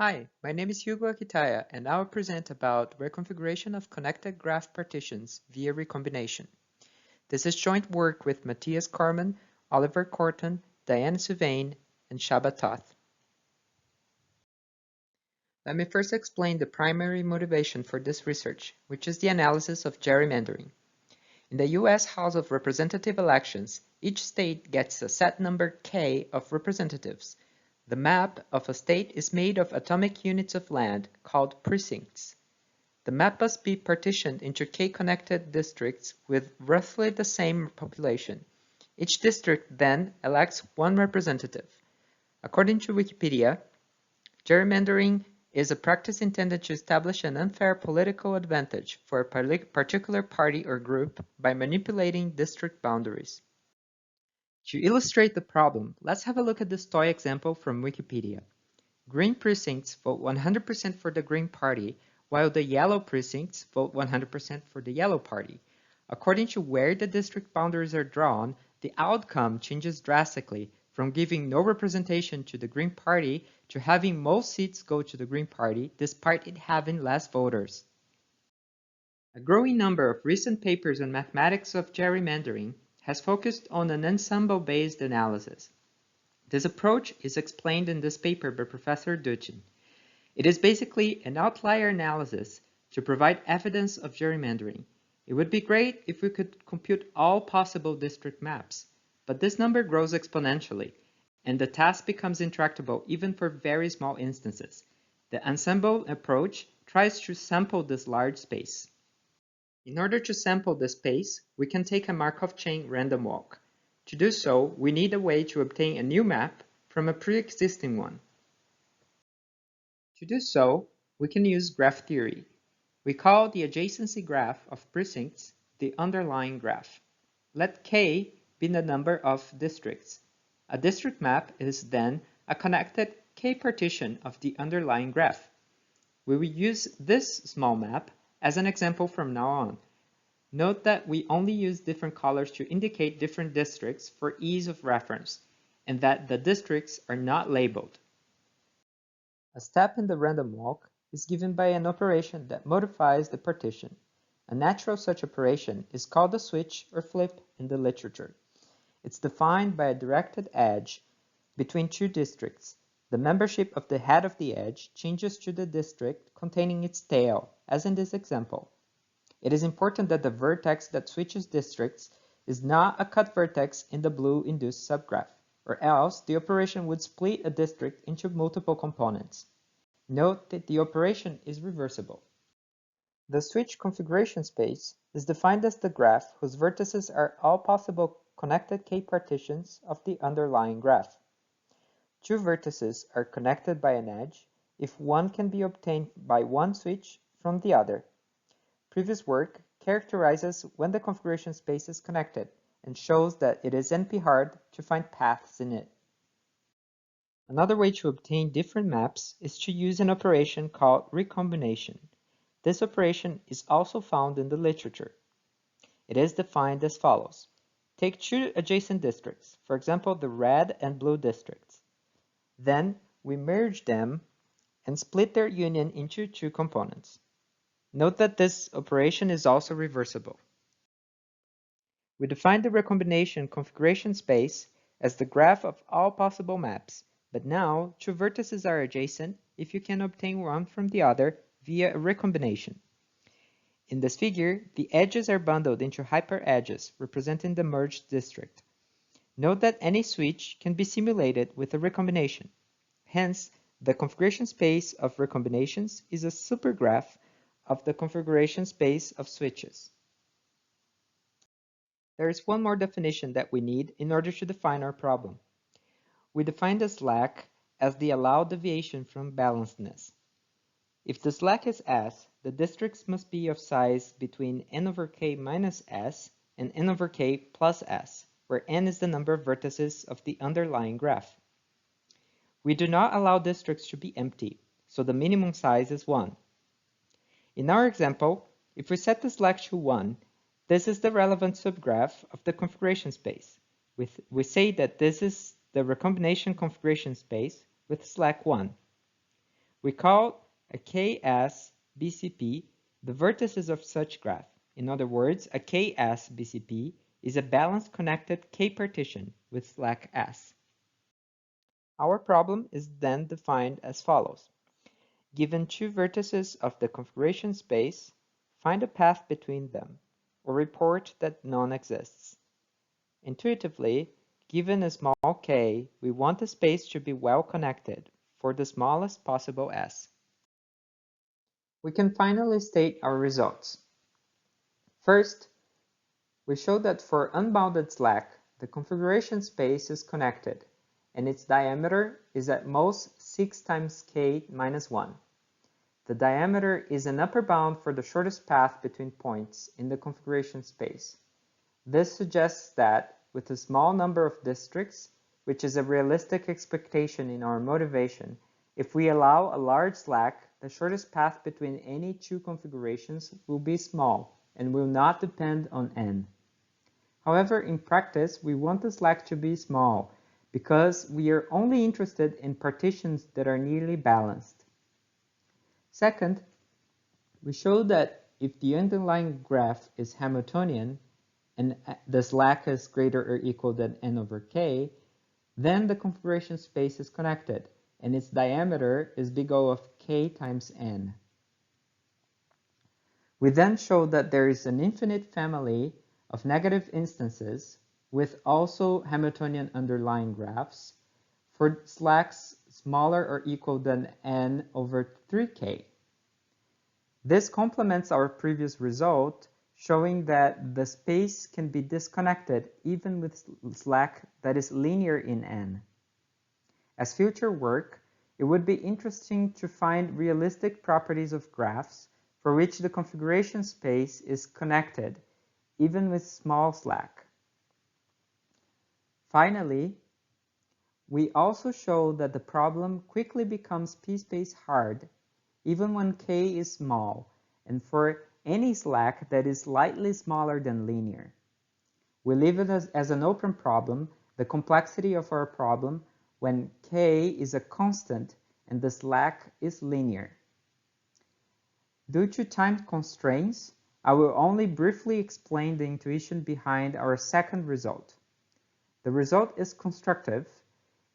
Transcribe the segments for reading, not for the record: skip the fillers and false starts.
Hi, my name is Hugo Akitaya, and I will present about reconfiguration of connected graph partitions via recombination. This is joint work with Matthias Carman, Oliver Corton, Diane Suvain, and Shaba Toth. Let me first explain the primary motivation for this research, which is the analysis of gerrymandering. In the U.S. House of Representative elections, each state gets a set number K of representatives. The map of a state is made of atomic units of land called precincts. The map must be partitioned into K-connected districts with roughly the same population. Each district then elects one representative. According to Wikipedia, gerrymandering is a practice intended to establish an unfair political advantage for a particular party or group by manipulating district boundaries. To illustrate the problem, let's have a look at this toy example from Wikipedia. Green precincts vote 100% for the Green Party, while the yellow precincts vote 100% for the Yellow Party. According to where the district boundaries are drawn, the outcome changes drastically, from giving no representation to the Green Party to having most seats go to the Green Party, despite it having less voters. A growing number of recent papers on mathematics of gerrymandering has focused on an ensemble-based analysis. This approach is explained in this paper by Professor Duchin. It is basically an outlier analysis to provide evidence of gerrymandering. It would be great if we could compute all possible district maps, but this number grows exponentially, and the task becomes intractable even for very small instances. The ensemble approach tries to sample this large space. In order to sample this space, we can take a Markov chain random walk. To do so, we need a way to obtain a new map from a pre-existing one. To do so, we can use graph theory. We call the adjacency graph of precincts the underlying graph. Let K be the number of districts. A district map is then a connected K partition of the underlying graph. We will use this small map as an example from now on. Note that we only use different colors to indicate different districts for ease of reference, and that the districts are not labeled. A step in the random walk is given by an operation that modifies the partition. A natural such operation is called a switch or flip in the literature. It's defined by a directed edge between two districts. The membership of the head of the edge changes to the district containing its tail, as in this example. It is important that the vertex that switches districts is not a cut vertex in the blue induced subgraph, or else the operation would split a district into multiple components. Note that the operation is reversible. The switch configuration space is defined as the graph whose vertices are all possible connected K partitions of the underlying graph. Two vertices are connected by an edge if one can be obtained by one switch from the other. Previous work characterizes when the configuration space is connected and shows that it is NP-hard to find paths in it. Another way to obtain different maps is to use an operation called recombination. This operation is also found in the literature. It is defined as follows. Take two adjacent districts, for example, the red and blue districts. Then we merge them and split their union into two components. Note that this operation is also reversible. We define the recombination configuration space as the graph of all possible maps, but now two vertices are adjacent if you can obtain one from the other via a recombination. In this figure, the edges are bundled into hyperedges representing the merged district. Note that any switch can be simulated with a recombination. Hence, the configuration space of recombinations is a supergraph of the configuration space of switches. There is one more definition that we need in order to define our problem. We define the slack as the allowed deviation from balancedness. If the slack is S, the districts must be of size between n over k minus s and n over k plus s, where n is the number of vertices of the underlying graph. We do not allow districts to be empty, so the minimum size is 1. In our example, if we set the slack to 1, this is the relevant subgraph of the configuration space. We say that this is the recombination configuration space with slack 1. We call a KS-BCP the vertices of such graph. In other words, a KS-BCP is a balanced connected K-partition with slack S. Our problem is then defined as follows. Given two vertices of the configuration space, find a path between them, or report that none exists. Intuitively, given a small k, we want the space to be well connected for the smallest possible s. We can finally state our results. First, we show that for unbounded slack, the configuration space is connected, and its diameter is at most 6 times k minus 1. The diameter is an upper bound for the shortest path between points in the configuration space. This suggests that, with a small number of districts, which is a realistic expectation in our motivation, if we allow a large slack, the shortest path between any two configurations will be small and will not depend on n. However, in practice, we want the slack to be small because we are only interested in partitions that are nearly balanced. Second, we show that if the underlying graph is Hamiltonian and the slack is greater or equal than n over k, then the configuration space is connected and its diameter is big O of k times n. We then show that there is an infinite family of negative instances with also Hamiltonian underlying graphs for slacks smaller or equal than n over 3k. This complements our previous result, showing that the space can be disconnected even with slack that is linear in n. As future work, it would be interesting to find realistic properties of graphs for which the configuration space is connected, even with small slack. Finally, we also show that the problem quickly becomes p-space hard, even when k is small, and for any slack that is slightly smaller than linear. We leave it as an open problem, the complexity of our problem, when k is a constant and the slack is linear. Due to time constraints, I will only briefly explain the intuition behind our second result. The result is constructive.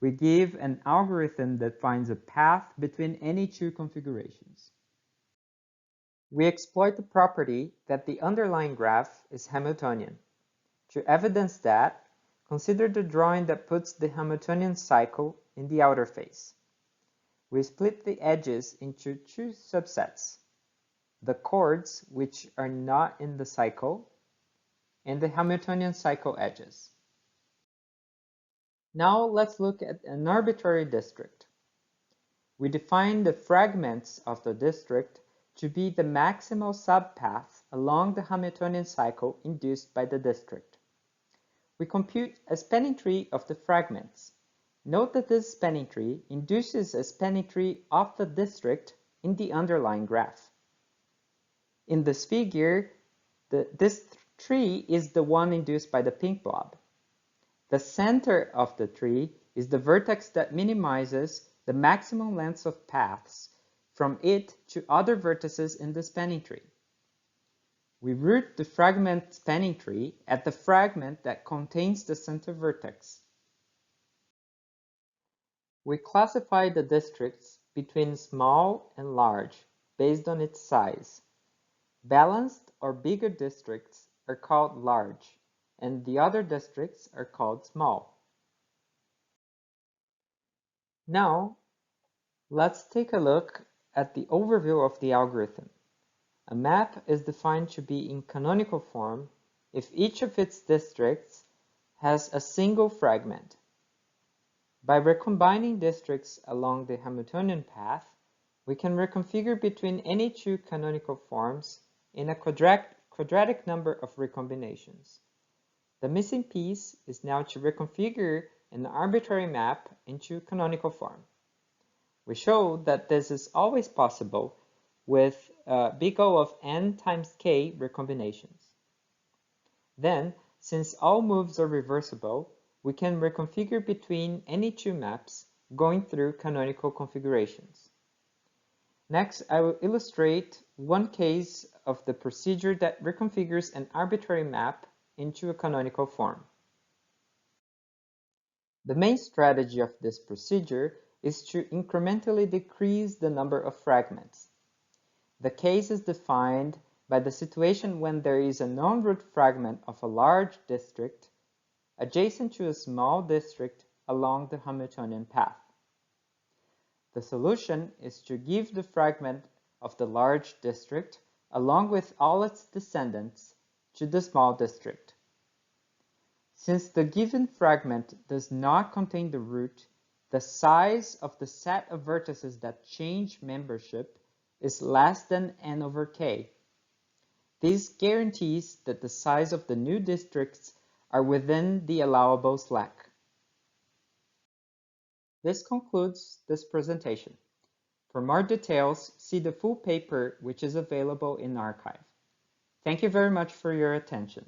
We give an algorithm that finds a path between any two configurations. We exploit the property that the underlying graph is Hamiltonian. To evidence that, consider the drawing that puts the Hamiltonian cycle in the outer face. We split the edges into two subsets, the chords which are not in the cycle, and the Hamiltonian cycle edges. Now let's look at an arbitrary district. We define the fragments of the district to be the maximal subpath along the Hamiltonian cycle induced by the district. We compute a spanning tree of the fragments. Note that this spanning tree induces a spanning tree of the district in the underlying graph. In this figure, this tree is the one induced by the pink blob. The center of the tree is the vertex that minimizes the maximum length of paths from it to other vertices in the spanning tree. We root the fragment spanning tree at the fragment that contains the center vertex. We classify the districts between small and large based on its size. Balanced or bigger districts are called large, and the other districts are called small. Now, let's take a look at the overview of the algorithm. A map is defined to be in canonical form if each of its districts has a single fragment. By recombining districts along the Hamiltonian path, we can reconfigure between any two canonical forms in a quadratic number of recombinations. The missing piece is now to reconfigure an arbitrary map into canonical form. We show that this is always possible with big O of n times k recombinations. Then, since all moves are reversible, we can reconfigure between any two maps going through canonical configurations. Next, I will illustrate one case of the procedure that reconfigures an arbitrary map into a canonical form. The main strategy of this procedure is to incrementally decrease the number of fragments. The case is defined by the situation when there is a non-root fragment of a large district adjacent to a small district along the Hamiltonian path. The solution is to give the fragment of the large district, along with all its descendants, to the small district. Since the given fragment does not contain the root, the size of the set of vertices that change membership is less than n over k. This guarantees that the size of the new districts are within the allowable slack. This concludes this presentation. For more details, see the full paper, which is available in arXiv. Thank you very much for your attention.